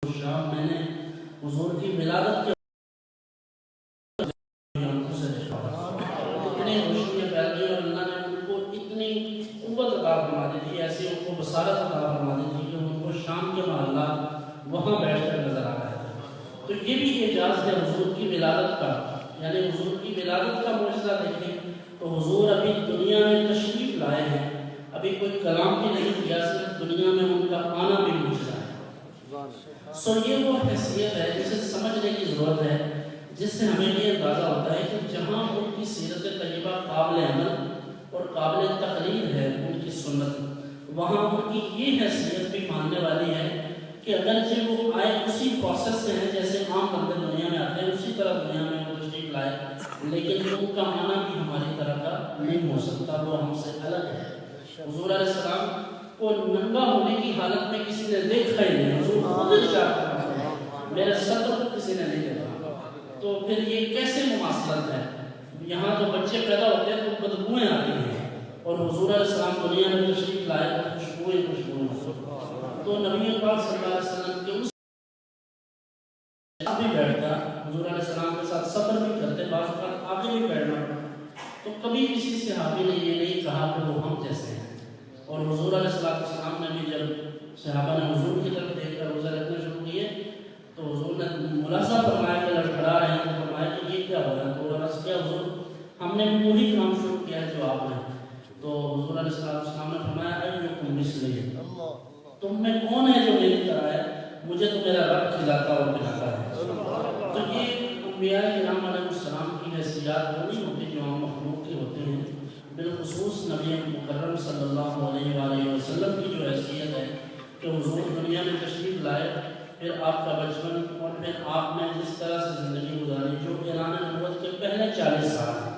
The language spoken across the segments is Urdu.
شام میں نے حضور کی ولادت کے اتنی خوشیاں پھیل گئی اور اللہ نے ان کو اتنی قوت عطا فرما دی تھی، ایسی ان کو بصارت عطا فرما دی تھی کہ ان کو شام کے محلات وہاں بیٹھ کر نظر آ رہے تھے۔ تو یہ بھی اعجاز ہے حضور کی ولادت کا، یعنی حضور کی ولادت کا معجزہ دیکھیں تو حضور ابھی دنیا میں تشریف لائے ہیں، ابھی کوئی کلام بھی نہیں کیا، صرف دنیا میں ان کا آنا بھی معجزہ ہے۔ سو یہ وہ حیثیت ہے جسے سمجھنے کی ضرورت ہے، جس سے ہمیں یہ اندازہ ہوتا ہے کہ جہاں ان کی سیرت طیبہ قابل عمل اور قابل تقریر ہے ان کی سنت، وہاں ان کی یہ حیثیت بھی ماننے والی ہے کہ اگرچہ وہ آئے اسی پروسیس سے ہیں جیسے عام بندے دنیا میں آتے ہیں، اسی طرح دنیا میں وہ تشریف لائے، لیکن ان کا آنا بھی ہماری طرح کا نہیں ہو سکتا، وہ ہم سے الگ ہے۔ حضور علیہ السلام کو ننگا ہونے کی حالت میں کسی نے دیکھا ہی نہیں، حضور خود ارشاد فرماتے ہیں میرے صدر کو کسی نے نہیں دیکھا۔ تو پھر یہ کیسے مماثلت ہے؟ یہاں تو بچے پیدا ہوتے ہیں تو بدبوئیں آتی ہیں، اور حضور علیہ السلام دنیا میں تشریف لائے تو خوشبوئیں تو نبی پاک صلی اللہ علیہ وسلم کے اس بھی بیٹھتا، حضور علیہ السلام کے ساتھ سفر بھی کرتے، بعض اوقات آگے بھی بیٹھنا پڑتا، تو کبھی کسی صحابی نے یہ نہیں کہا کہ وہ ہم جیسے ہیں۔ اور حضور علیہ السلام نے بھی جب صحابہ نے حضور کی طرف دیکھ کر روزے رکھنے شروع کیے تو حضور نے ملاحظہ فرمایا کہ لڑکھڑا رہے ہیں، تو فرمایا کہ یہ کیا ہو رہا ہے؟ تو عرض کیا حضور ہم نے بھی وہی کام شروع کیا ہے جو آپ نے۔ تو حضور علیہ السلام نے فرمایا ایکم مثلی، تم میں کون ہے جو میری طرح ہے؟ مجھے تو میرا رب کھلاتا اور پلاتا ہے۔ تو یہ انبیاء کرام علیہ السلام کی حیثیات وہ نہیں ہوتی جو عام مخلوق کی ہوتی ہیں، بالخصوص نبی مکرم صلی اللہ علیہ وآلہ وسلم کی جو حیثیت ہے کہ حضور دنیا میں تشریف لائے، پھر آپ کا بچپن اور پھر آپ نے جس طرح سے زندگی گزاری، جو اعلان نبوت کے پہلے 40 سال ہیں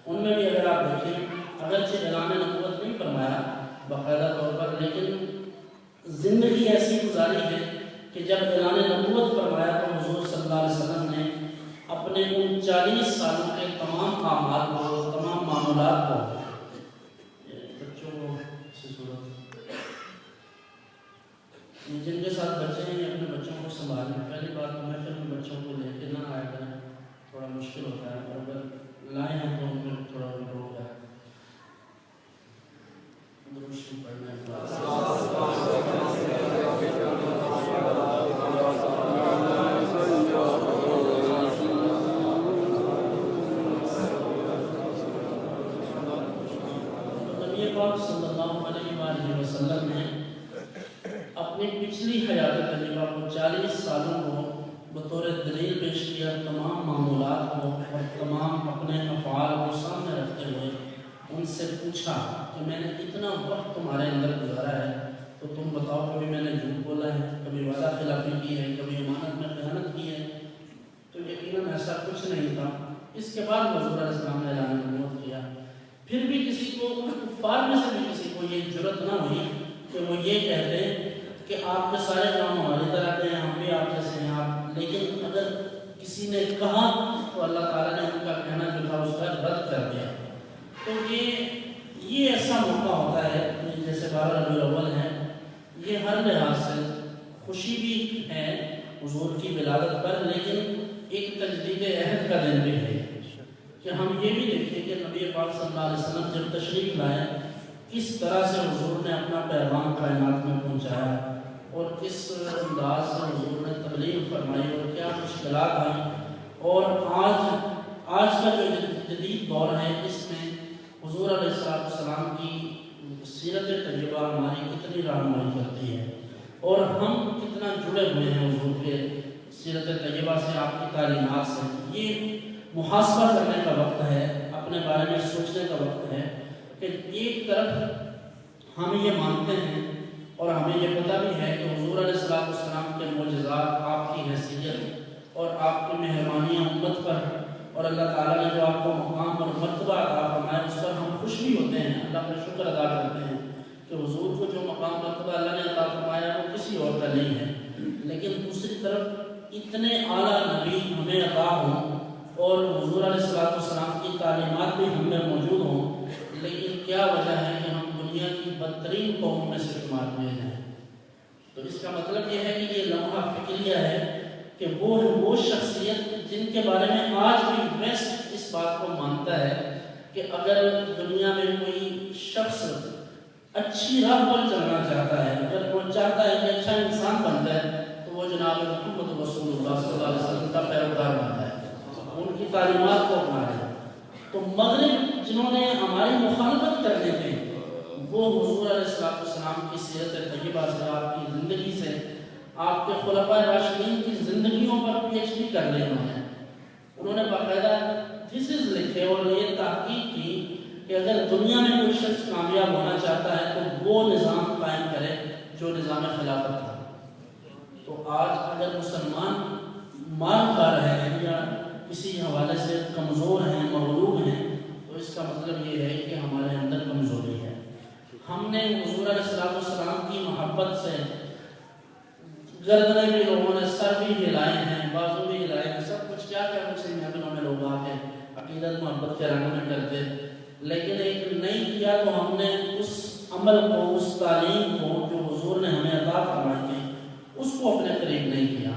ان میں بھی اگر آپ دیکھیں، اگرچہ اعلان نبوت نہیں فرمایا باقاعدہ طور پر، لیکن زندگی ایسی گزاری ہے کہ جب اعلان نبوت فرمایا تو حضور صلی اللہ علیہ وسلم نے اپنے ان 40 سالوں کے تمام اعمال کو، تمام معاملات کو، بچوں کو جن کے ساتھ بچے ہیں اپنے بچوں کو سنبھالیں، پہلی بات تو محفل میں بچوں کو لے کے نہ آیا کریں، تھوڑا مشکل ہوتا ہے، اور اگر لائے ہیں تو ان کو تھوڑا روک جائے۔ درود پڑھنا ہے۔ صلی اللہ علیہ وآلہ وسلم نے اپنی پچھلی حیات طیبہ کو 40 سالوں کو بطور دلیل پیش کیا، تمام معمولات کو اور تمام اپنے افعال کو سامنے رکھتے ہوئے ان سے پوچھا کہ میں نے اتنا وقت تمہارے اندر گزارا ہے تو تم بتاؤ کبھی میں نے جھوٹ بولا ہے، کبھی وعدہ خلافی کی ہے، کبھی امانت میں خیانت کی ہے؟ تو یقیناً ایسا کچھ نہیں تھا۔ اس کے بعد حضور علیہ السلام نے اعلان نبوت کیا، پھر بھی کسی کو، کفار میں سے بھی کسی کو یہ جرأت نہ ہوئی کہ وہ یہ کہتے کہ آپ کے سارے کام ہماری طرح کے ہیں، ہم بھی آپ جیسے ہیں آپ، لیکن اگر کسی نے کہا تو اللہ تعالیٰ نے ان کا کہنا جو تھا اس کا رد کر دیا۔ تو یہ ایسا موقع ہوتا ہے جیسے 12 ربیع الاول ہے، یہ ہر لحاظ سے خوشی بھی ہے حضور کی ولادت پر، لیکن ایک تجدید عہد کا دن بھی ہے کہ ہم یہ بھی دیکھیں کہ نبی پاک صلی اللہ علیہ وسلم جب تشریف لائے کس طرح سے حضور نے اپنا پیغام کائنات میں پہنچایا، اور کس انداز سے حضور نے تبلیغ فرمائی، اور کیا مشکلات آئیں، اور آج کا جو جدید دور ہے اس میں حضور علیہ السلام کی سیرت طیبہ ہماری کتنی رہنمائی کرتی ہے، اور ہم کتنا جڑے ہوئے ہیں حضور کے سیرت طیبہ سے، آپ کی تعلیمات سے۔ یہ محاسبہ کرنے کا وقت ہے، اپنے بارے میں سوچنے کا وقت ہے کہ ایک طرف ہم یہ مانتے ہیں اور ہمیں یہ پتہ بھی ہے کہ حضور علیہ السلام کے معجزات، آپ کی حیثیت اور آپ کی مہربانیاں امت پر، اور اللہ تعالیٰ نے جو آپ کو مقام اور مرتبہ عطا فرمایا اس پر ہم خوش بھی ہوتے ہیں، اللہ کا شکر ادا کرتے ہیں کہ حضور کو جو مقام مرتبہ اللہ نے عطا فرمایا وہ کسی اور کا نہیں ہے، لیکن دوسری طرف اتنے اعلیٰ نبی ہمیں عطا ہوں اور حضور علیہ السلام کی تعلیمات بھی ہم میں موجود ہوں، لیکن کیا وجہ ہے کہ ہم دنیا کی بدترین قوموں میں سے شمار ہوئے ہیں؟ تو تو اس کا مطلب یہ ہے کہ یہ لمحہ فکریہ ہے کہ وہ شخصیت جن کے بارے میں آج بھی ویسٹ اس بات کو مانتا ہے کہ اگر دنیا میں کوئی شخص اچھی راہ پر چلنا چاہتا ہے، اگر وہ چاہتا ہے کہ اچھا انسان بن جائے، تو وہ جناب محمد رسول اللہ صلی اللہ علیہ وسلم کا پیروکار بنتا ہے، ان کی تعلیمات کو اپناتا ہے۔ تو مغرب جنہوں نے ہماری مخالفت کرنے تھے، وہ حضور علیہ السلام کی سیرت طیبہ سے، آپ کی زندگی سے، آپ کے خلفائے راشدین کی زندگیوں پر پی ایچ ڈی کر لی انہوں نے باقاعدہ تھیسز لکھے اور یہ تحقیق کی کہ اگر دنیا میں کوئی شخص کامیاب ہونا چاہتا ہے تو وہ نظام قائم کرے جو نظام خلافت تھا۔ تو آج اگر مسلمان مار کھا رہے ہیں یا کسی حوالے سے کمزور ہیں، مغلوب ہیں، تو اس کا مطلب یہ ہے کہ ہمارے اندر کمزوری ہے۔ ہم نے حضور علیہ السلام کی محبت سے گردنیں بھی لوگوں نے، سر بھی ہلائے ہیں، بازو بھی ہلائے ہیں، سب کچھ کیا کچھ محفلوں میں لوگ آ کے عقیدت محبت کے رنگ میں کرتے، لیکن ایک نہیں کیا تو ہم نے اس عمل کو، اس تعلیم کو جو حضور نے ہمیں عطا فرمائی تھی، اس کو اپنے قریب نہیں کیا۔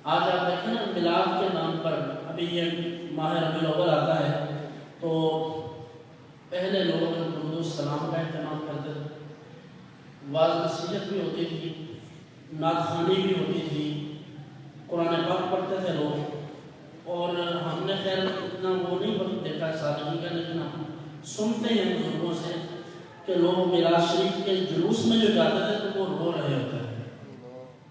آج آپ دیکھیں نا میلاد کے نام پر، ابھی یہ ماہ ربیع الاول آتا ہے تو پہلے لوگ درود السلام کا اہتمام کرتے تھے، واعظ نصیحت بھی ہوتی تھی، نعت خوانی بھی ہوتی تھی، قرآن پاک پڑھتے تھے لوگ، اور ہم نے خیر اتنا وہ نہیں وقت دیکھا سادگی کا، لیکن ہم سنتے ہیں بزرگوں سے کہ لوگ میلاد شریف کے جلوس میں جو جاتے تھے تو وہ رو رہے ہوتے تھے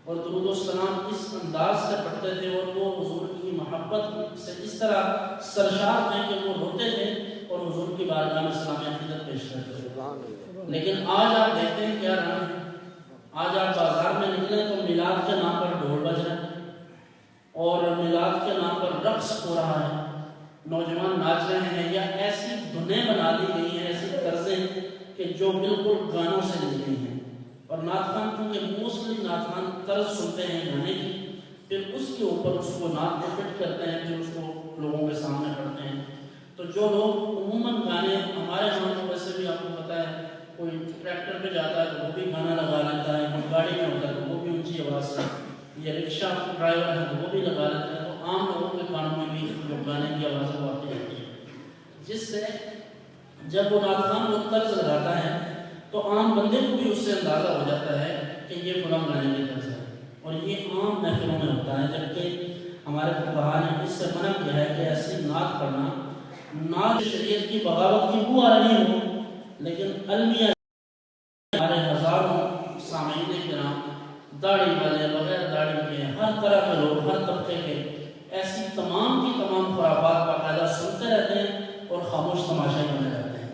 اور درود السلام اس انداز سے پڑھتے تھے اور وہ حضور کی محبت سے اس طرح سرشار تھے کہ وہ روتے تھے اور حضور کی بارگاہ میں اسلامی عقیدت پیش کرتے تھے۔ لیکن آج آپ دیکھتے ہیں کیا رہا ہے، آج آپ بازار میں نکلیں تو میلاد کے نام پر ڈھول بج رہے ہیں اور میلاد کے نام پر رقص ہو رہا ہے، نوجوان ناچ رہے ہیں، یا ایسی دھنیں بنا دی گئی ہیں، ایسی طرزیں کہ جو بالکل گانوں سے نکلی ہیں۔ اور نعت خوان کیونکہ موسٹلی نعت خوان طرز سنتے ہیں گانے کی، پھر اس کے اوپر اس کو نعت کو فٹ کرتے ہیں، پھر اس کو لوگوں کے سامنے پڑھتے ہیں۔ تو جو لوگ عموماً گانے، ہمارے ہاں تو ویسے بھی آپ کو پتہ ہے، کوئی ٹریکٹر پہ جاتا ہے تو وہ بھی گانا لگا لیتا ہے، کوئی گاڑی میں ہوتا ہے تو وہ بھی اونچی آواز سے، یا رکشہ ڈرائیور ہے تو وہ بھی لگا لیتا ہے، تو عام لوگوں کے کانوں میں بھی جو گانے کی آوازیں وہ آتی رہتی ہے، جس سے جب وہ نعت خوان وہ طرز لگاتا ہے تو عام بندے کو بھی اس سے اندازہ ہو جاتا ہے کہ یہ فلاں گانے کی طرز ہے، اور یہ عام محفلوں میں ہوتا ہے، جبکہ ہمارے فقہاء نے اس سے منع کیا ہے کہ ایسی نعت پڑھنا، نعت شریعت کی بغاوت کی بو آ رہی ہو، لیکن المیہ ہمارے ہزاروں سامعین کرام، داڑھی والے، بغیر داڑھی کے، ہر طرح کے لوگ، ہر طبقے کے، ایسی تمام کی تمام خرافات باقاعدہ سنتے رہتے ہیں اور خاموش تماشائی بنے رہتے ہیں،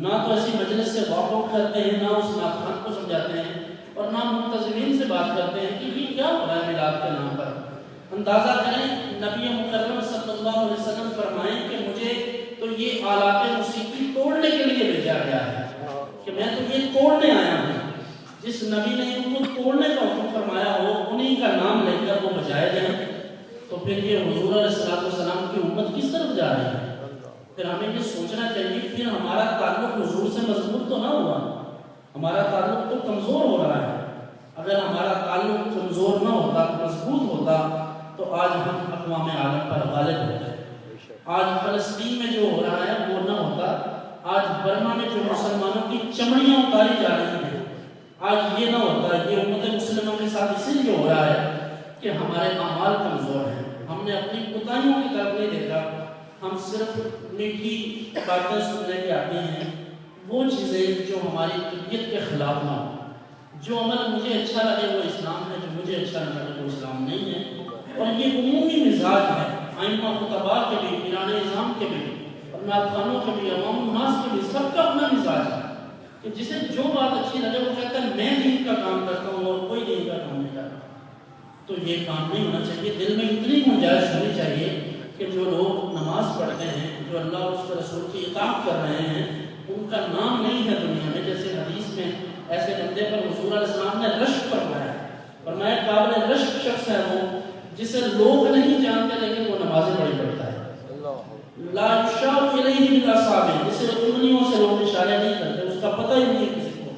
نہ تو ایسی مجلس سے واک آؤٹ کرتے ہیں، نہ اس نعت خوان کو سمجھاتے ہیں، اور نہ منتظمین سے بات کرتے ہیں کہ یہ کیا ہو رہا ہے میلاد کے نام پر۔ اندازہ کریں، نبی مکرم صلی اللہ علیہ وسلم فرمائیں کہ مجھے تو یہ آلات موسیقی توڑنے کے لیے بھیجا گیا ہے کہ میں تو یہ توڑنے آیا ہوں۔ جس نبی نے ان کو توڑنے کا حکم فرمایا ہو، انہی کا نام لے کر وہ بجائے جائیں، تو پھر یہ حضور علیہ السلام کی امت کس طرف جا رہی ہے؟ پھر ہمیں یہ سوچنا چاہیے، پھر ہمارا تعلق حضور سے مضبوط تو نہ ہوا، ہمارا تعلق تو کمزور ہو رہا ہے۔ اگر ہمارا تعلق کمزور نہ ہوتا، مضبوط ہوتا، تو آج ہم اقوام عالم پر غالب ہوتے۔ آج فلسطین میں جو ہو رہا ہے وہ نہ ہوتا، آج برما میں جو مسلمانوں کی چمڑیاں اتاری جا رہی ہیں، آج یہ نہ ہوتا۔ یہ امت مسلمہ کے ساتھ اسی لیے ہو رہا ہے کہ ہمارے اعمال کمزور ہیں، ہم نے اپنی کوتاہیوں کی طرف نہیں دیکھا، ہم صرف میٹھی باتیں سننے کے آتے ہیں، وہ چیزیں جو ہماری طبیعت کے خلاف نہ ہو۔ جو عمل مجھے اچھا لگے وہ اسلام ہے، جو مجھے اچھا نہ لگے وہ اسلام نہیں ہے، اور یہ عمومی مزاج ہے، ائمہ خطباء کے بھی، پیران نظام کے بھی، اور نعت خوانوں کے بھی، عوام الناس کے بھی، سب کا اپنا مزاج ہے کہ جسے جو بات اچھی لگے وہ کہتا ہے میں دین کا کام کرتا ہوں اور کوئی دین کا کام نہیں کرتا۔ تو یہ کام نہیں ہونا چاہیے، دل میں اتنی گنجائش ہونی چاہیے کہ جو لوگ نماز پڑھتے ہیں، جو اللہ اور اس کے رسول کی اطاعت کر رہے ہیں، ان کا نام نہیں ہے دنیا میں۔ جیسے حدیث میں ایسے بندے پر حضور علیہ السلام نے رشک فرمایا، فرمایا قابل رشک شخص ہے وہ جسے لوگ نہیں جانتے لیکن وہ نمازیں بڑی پڑھتا ہے۔ لا یشار الیہ بالاصابع، جسے انگلیوں سے لوگ اشارے نہیں کرتے، اس کا پتہ ہی نہیں کسی کو،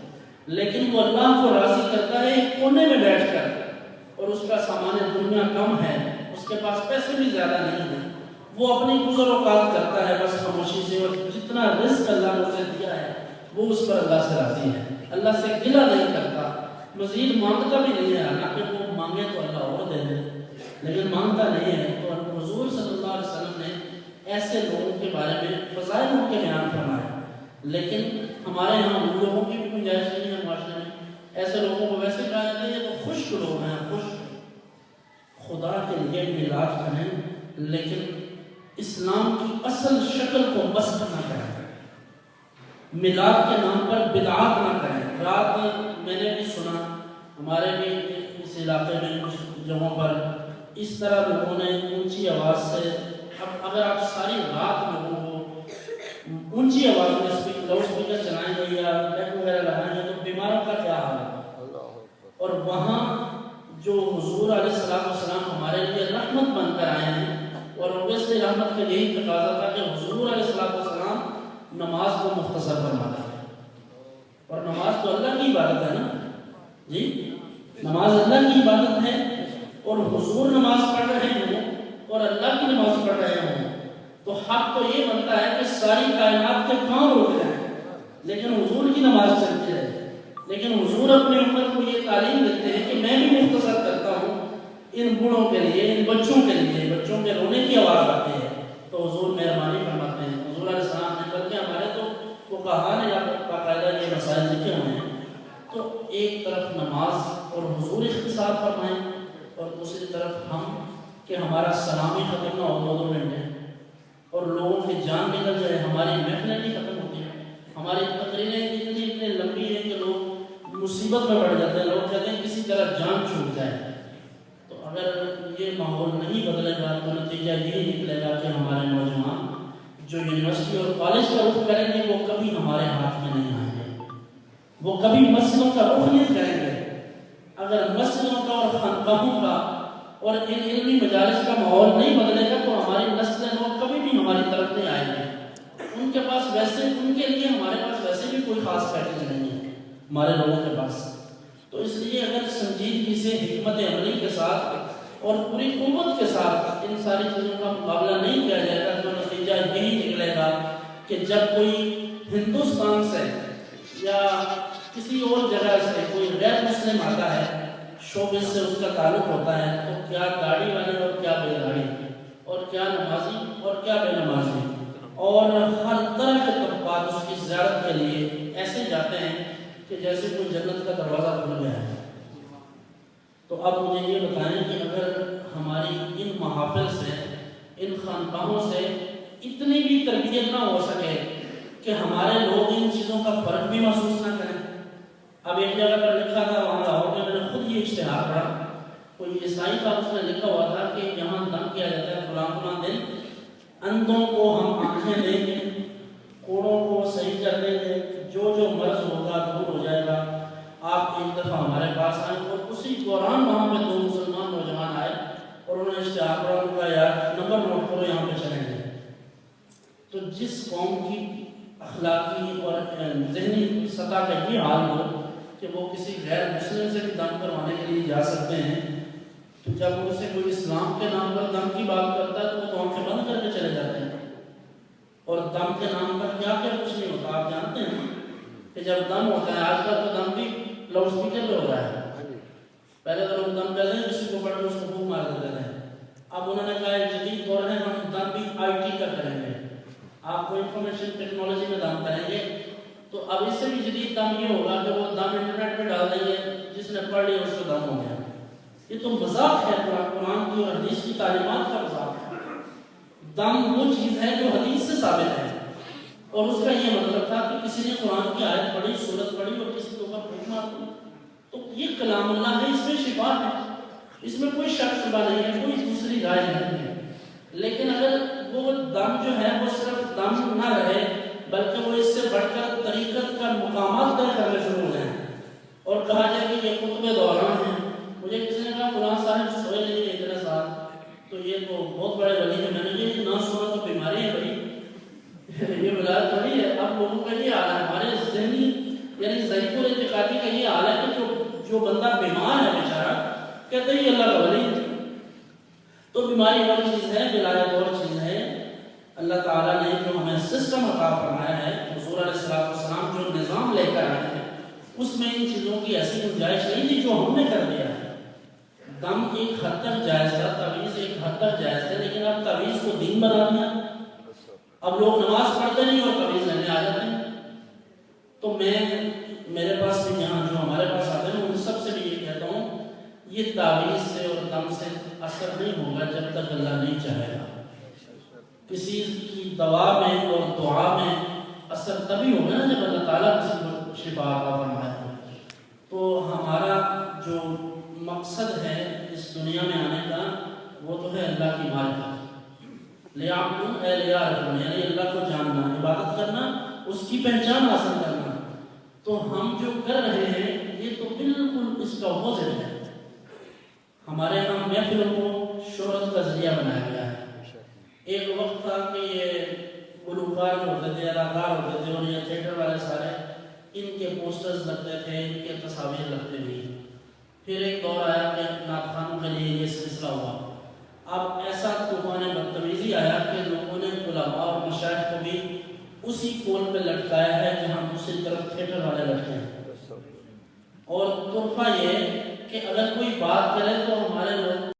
لیکن وہ اللہ کو راضی کرتا ہے ایک کونے میں بیٹھ کر، اور اس کا سامان دنیا کم ہے، اس کے پاس پیسے بھی زیادہ نہیں ہیں، وہ اپنی گزر اوقات کرتا ہے بس خاموشی سے، اور جتنا رزق اللہ نے اسے دیا ہے وہ اس پر اللہ سے راضی ہے، اللہ سے گلہ نہیں کرتا، مزید مانگتا بھی نہیں ہے، حالانکہ وہ مانگے تو اللہ اور دے دے، لیکن مانگتا نہیں ہے۔ تو حضور صلی اللہ علیہ وسلم نے ایسے لوگوں کے بارے میں فضائل ان کے بیان فرمایا، لیکن ہمارے یہاں ان لوگوں کی بھی گنجائش نہیں ہے معاشرے میں، ایسے لوگوں کو ویسے کہا جاتا ہے یہ تو خشک لوگ ہیں، خشک۔ خدا کے لیے میلاد کریں لیکن اسلام کی اصل شکل کو مسخ نہ کریں، میلاد کے نام پر بدعات نہ کریں۔ رات میں نے بھی سنا، ہمارے بھی اس علاقے میں کچھ جگہوں پر اس طرح لوگوں نے اونچی آواز سے، اب اگر آپ ساری رات لوگوں کو اونچی آواز میں لاؤڈ اسپیکر چلائیں گے یا لیپ وغیرہ لگائیں گے تو بیماروں کا کیا حال ہے؟ اور وہاں جو حضور علیہ السلام ہمارے لیے رحمت بن کر آئے ہیں، اور اوبیسلی رحمت کا یہی تقاضا تھا کہ حضور علیہ السلام نماز کو مختصر فرما دیں، اور نماز تو اللہ کی عبادت ہے نا جی، نماز اللہ کی عبادت ہے، اور حضور نماز پڑھ رہے ہوں اور اللہ کی نماز پڑھ رہے ہوں تو حق تو یہ بنتا ہے کہ ساری کائنات کے کام رک جائیں لیکن حضور کی نماز چلتی رہے، لیکن حضور اپنی امت کو یہ تعلیم دیتے ہیں کہ میں بھی مختصر کرتا ہوں، ان بوڑھوں کے لیے، ان بچوں کے لیے، بچوں کے رونے کی آواز آتی ہے تو حضور مہربانی فرماتے ہیں۔ حضور علیہ السلام نے بلکہ ہمارے تو فقہا نے باقاعدہ یہ مسائل لکھے ہوئے ہیں، تو ایک طرف نماز اور حضور اختصار فرمائیں، اور دوسری طرف ہم کہ ہمارا سلامی ختم نہ ہو 2 گھنٹے اور لوگوں کی جان نکل جائے، ہماری محفلیں نہیں ختم ہوتی ہیں، ہماری تقریریں اتنی لمبی ہیں کہ لوگ مصیبت میں پڑ جاتے ہیں، لوگ کہتے ہیں کسی طرح جان چھوٹ جائے۔ تو اگر یہ ماحول نہیں بدلے گا تو نتیجہ یہی نکلے گا کہ ہمارے نوجوان جو یونیورسٹی اور کالج کا رخ کریں گے وہ کبھی ہمارے ہاتھ میں نہیں آئیں گے، وہ کبھی مسجدوں کا رخ نہیں کریں گے۔ اگر مسجدوں کا اور خانقاہوں کا اور ان علمی مجالس کا ماحول نہیں بدلے گا تو ہماری نسلیں لوگ کبھی بھی ہماری طرف نہیں آئیں گے۔ ان کے پاس ویسے، ان کے لیے ہمارے پاس ویسے بھی کوئی خاص پیکیج نہیں ہے ہمارے لوگوں کے پاس، تو اس لیے اگر سنجیدگی سے حکمت عملی کے ساتھ اور پوری قوت کے ساتھ ان ساری چیزوں کا مقابلہ نہیں کیا جائے گا تو نتیجہ یہی نکلے گا کہ جب کوئی ہندوستان سے یا کسی اور جگہ سے کوئی غیر مسلم آتا ہے، شوبز سے اس کا تعلق ہوتا ہے، تو کیا گاڑی والے اور کیا بے گاڑی، اور کیا نمازی اور کیا بے نمازی، اور ہر طرح کے طبقات اس کی زیارت کے لیے ایسے جاتے ہیں کہ جیسے کوئی جنت کا دروازہ کھل گیا ہے۔ تو اب مجھے یہ بتائیں کہ اگر ہماری ان محافل سے، ان خانقاہوں سے اتنی بھی تربیت نہ ہو سکے کہ ہمارے لوگ ان چیزوں کا فرق بھی محسوس نہ کریں۔ اب ایک جگہ پر لکھا تھا وہاں لاہور میں، میں نے خود یہ اشتہار پڑھا، کوئی عیسائی تھا، اس نے لکھا ہوا تھا کہ یہاں دم کیا جاتا ہے فلاں فلاں دن، اندھوں کو ہم آنکھیں دیں گے، کوڑوں کو صحیح کر دیں گے، جو جو مرض ہوگا دور ہو جائے گا، آپ ایک دفعہ ہمارے پاس آئیں۔ اور اسی دوران وہاں پہ 2 مسلمان نوجوان آئے اور انہوں نے اشتہار پڑھا، ان کا یار نمبر نوٹ کرو یہاں پہ چلیں گے۔ تو جس قوم کی اخلاقی اور ذہنی سطح کا یہ حال ہو کہ وہ کسی غیر مسلم سے بھی دم کروانے کے لیے جا سکتے ہیں، تو جب ان سے کوئی اسلام کے نام پر دم کی بات کرتا ہے تو وہ تو آنکھیں بند کر کے چلے جاتے ہیں۔ اور دم کے نام پر کیا کیا کچھ نہیں ہوتا، آپ جانتے ہیں کہ جب دم ہوتا ہے، آج کل تو دم بھی لاؤڈ اسپیکر پہ ہو رہا ہے، پہلے تو لوگ دم کہتے ہیں کسی کو پڑھ کے اس کو پھونک مار دیتے ہیں، اب انہوں نے کہا جدید دور ہے ہم دم بھی IT کا کریں گے، آپ کو انفارمیشن ٹیکنالوجی میں دم کریں گے، تو اب اس سے بھی جدید دم یہ ہوگا کہ وہ دم انٹرنیٹ پہ ڈال دیں گے، جس نے پڑھ لیا اس کو دم ہو گیا۔ یہ تو مذاق ہے، قرآن کی اور حدیث کی تعلیمات کا مذاق ہے۔ دم وہ چیز ہے جو حدیث سے ثابت ہے، اور اس کا یہ مطلب تھا کہ کسی نے قرآن کی آیت پڑھی، سورت پڑھی اور کسی کے اوپر پھونک مار دی، تو یہ کلام اللہ ہے، اس میں شفا ہے، اس میں کوئی شک شبہ نہیں ہے، کوئی دوسری رائے نہیں ہے۔ لیکن اگر وہ دم جو ہے وہ صرف دم نہ رہے بلکہ وہ اس سے بڑھ کر طریقت کا مقامات طے کرنے شروع ہو جائیں اور کہا جائے کہ یہ قطب دوران ہیں، مجھے کسی نے کہا فلاں صاحب سوئے نہیں ہے اتنے سال تو یہ تو بہت بڑے ولی ہیں، میں نے یہ نہ سنا تو بیماری ہے بھائی، یہ ولایت تھوڑی ہے۔ اب لوگوں کا یہ حال ہے، ہمارے ذہنی یعنی ضعیف الاعتقادی کا یہ حال ہے کہ جو بیماری اور چیز ہے، ولایت اور چیز ہے۔ اللہ تعالیٰ نے جو ہمیں سسٹم عطا فرمایا ہے، حضور علیہ السلام جو نظام لے کر آئے ہیں، اس میں ان چیزوں کی ایسی گنجائش نہیں تھی جو ہم نے کر دیا ہے۔ دم ایک حد تک جائز تھا، تعویذ ایک حد تک جائز تھا، لیکن اب تعویذ کو دین بنا دیا۔ اب لوگ نماز پڑھتے نہیں اور تعویذ لینے آ جاتے ہیں۔ تو میرے پاس بھی یہاں جو ہمارے پاس آتے ہیں ان سب سے بھی یہ کہتا ہوں، یہ تعویذ سے اور دم سے اثر نہیں ہوگا جب تک اللہ نہیں چاہے گا۔ کسی کی دوا میں اور دعا میں اثر تبھی ہوگا نا جب اللہ تعالیٰ کسی کو شفا عطا فرمائے۔ تو ہمارا جو مقصد ہے اس دنیا میں آنے کا وہ تو ہے اللہ کی معرفت، لیعرفون، یعنی اللہ کو جاننا، عبادت کرنا، اس کی پہچان حاصل کرنا۔ تو ہم جو کر رہے ہیں یہ تو بالکل اس کا اپوزٹ ہے۔ ہمارے یہاں محفلوں کو شہرت کا ذریعہ بنایا گیا ہے۔ ایک وقت تھا کہ یہ گلوکار جو ہوتے تھے، اداکار ہوتے تھے، اور یہ تھیٹر والے سارے، ان کے پوسٹرز لگتے تھے، ان کے تصاویر لگتے تھے۔ پھر ایک دور آیا کہ نعت خوانوں کے لیے یہ سلسلہ ہوا۔ اب ایسا طوفان بدتمیزی آیا کہ لوگوں نے علماء اور مشائخ کو بھی اسی پول پہ لٹکایا ہے جہاں دوسری طرف تھیٹر والے لٹکے ہیں۔ اور طرفہ یہ کہ اگر کوئی بات کرے تو ہمارے لوگ